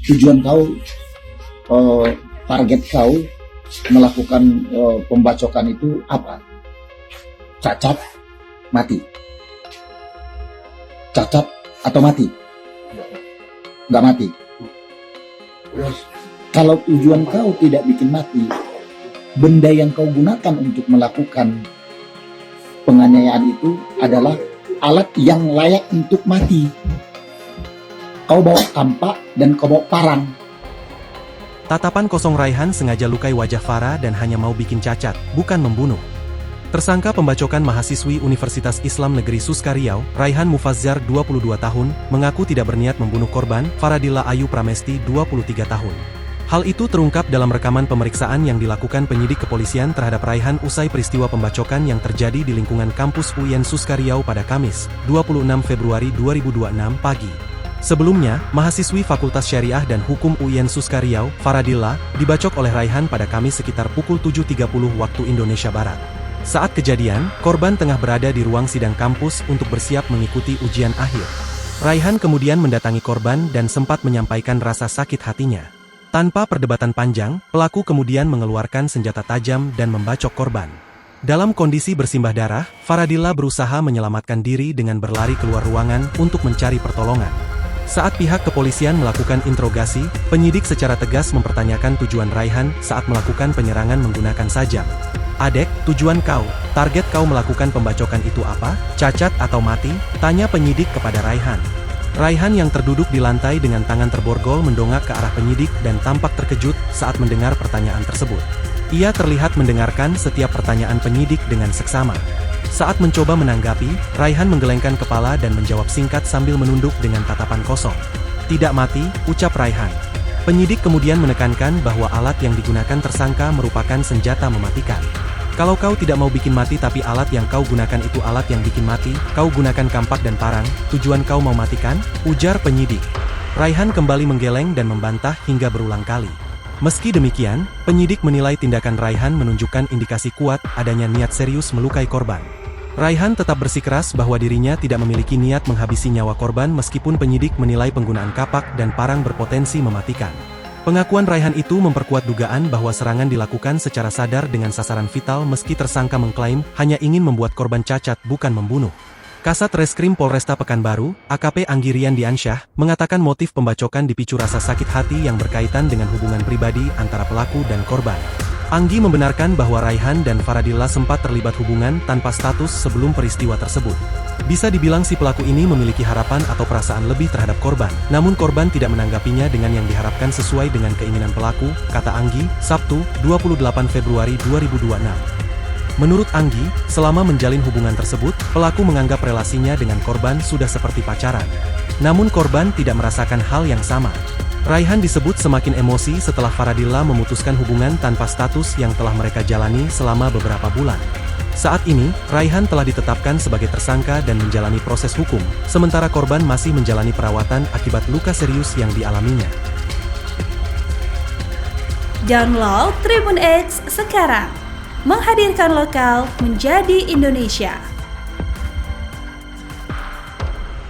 tujuan kau, target kau melakukan pembacokan itu apa? Cacat, mati. Cacat atau mati? Nggak mati. Kalau tujuan kau tidak bikin mati, benda yang kau gunakan untuk melakukan penganiayaan itu adalah alat yang layak untuk mati. Kau bawa kampak dan kau bawa parang. Tatapan kosong Raihan sengaja lukai wajah Farah dan hanya mau bikin cacat, bukan membunuh. Tersangka pembacokan mahasiswi Universitas Islam Negeri Suska Riau, Raihan Mufazzar 22 tahun, mengaku tidak berniat membunuh korban, Faradilla Ayu Pramesti 23 tahun. Hal itu terungkap dalam rekaman pemeriksaan yang dilakukan penyidik kepolisian terhadap Raihan usai peristiwa pembacokan yang terjadi di lingkungan kampus UIN Suska Riau pada Kamis, 26 Februari 2026 pagi. Sebelumnya, mahasiswi Fakultas Syariah dan Hukum UIN Suska Riau, Faradilla, dibacok oleh Raihan pada Kamis sekitar pukul 7.30 waktu Indonesia Barat. Saat kejadian, korban tengah berada di ruang sidang kampus untuk bersiap mengikuti ujian akhir. Raihan kemudian mendatangi korban dan sempat menyampaikan rasa sakit hatinya. Tanpa perdebatan panjang, pelaku kemudian mengeluarkan senjata tajam dan membacok korban. Dalam kondisi bersimbah darah, Faradilla berusaha menyelamatkan diri dengan berlari keluar ruangan untuk mencari pertolongan. Saat pihak kepolisian melakukan interogasi, penyidik secara tegas mempertanyakan tujuan Raihan saat melakukan penyerangan menggunakan sajam. "Adek, tujuan kau, target kau melakukan pembacokan itu apa? Cacat atau mati?" tanya penyidik kepada Raihan. Raihan yang terduduk di lantai dengan tangan terborgol mendongak ke arah penyidik dan tampak terkejut saat mendengar pertanyaan tersebut. Ia terlihat mendengarkan setiap pertanyaan penyidik dengan seksama. Saat mencoba menanggapi, Raihan menggelengkan kepala dan menjawab singkat sambil menunduk dengan tatapan kosong. "Tidak mati," ucap Raihan. Penyidik kemudian menekankan bahwa alat yang digunakan tersangka merupakan senjata mematikan. "Kalau kau tidak mau bikin mati tapi alat yang kau gunakan itu alat yang bikin mati, kau gunakan kampak dan parang, tujuan kau mau matikan?" ujar penyidik. Raihan kembali menggeleng dan membantah hingga berulang kali. Meski demikian, penyidik menilai tindakan Raihan menunjukkan indikasi kuat adanya niat serius melukai korban. Raihan tetap bersikeras bahwa dirinya tidak memiliki niat menghabisi nyawa korban meskipun penyidik menilai penggunaan kapak dan parang berpotensi mematikan. Pengakuan Raihan itu memperkuat dugaan bahwa serangan dilakukan secara sadar dengan sasaran vital meski tersangka mengklaim hanya ingin membuat korban cacat bukan membunuh. Kasat Reskrim Polresta Pekanbaru, AKP Anggirian Diansyah, mengatakan motif pembacokan dipicu rasa sakit hati yang berkaitan dengan hubungan pribadi antara pelaku dan korban. Anggi membenarkan bahwa Raihan dan Faradilla sempat terlibat hubungan tanpa status sebelum peristiwa tersebut. Bisa dibilang si pelaku ini memiliki harapan atau perasaan lebih terhadap korban, namun korban tidak menanggapinya dengan yang diharapkan sesuai dengan keinginan pelaku, kata Anggi, Sabtu, 28 Februari 2026. Menurut Anggi, selama menjalin hubungan tersebut, pelaku menganggap relasinya dengan korban sudah seperti pacaran. Namun korban tidak merasakan hal yang sama. Raihan disebut semakin emosi setelah Faradilla memutuskan hubungan tanpa status yang telah mereka jalani selama beberapa bulan. Saat ini, Raihan telah ditetapkan sebagai tersangka dan menjalani proses hukum, sementara korban masih menjalani perawatan akibat luka serius yang dialaminya. Download Tribun X sekarang, menghadirkan lokal menjadi Indonesia.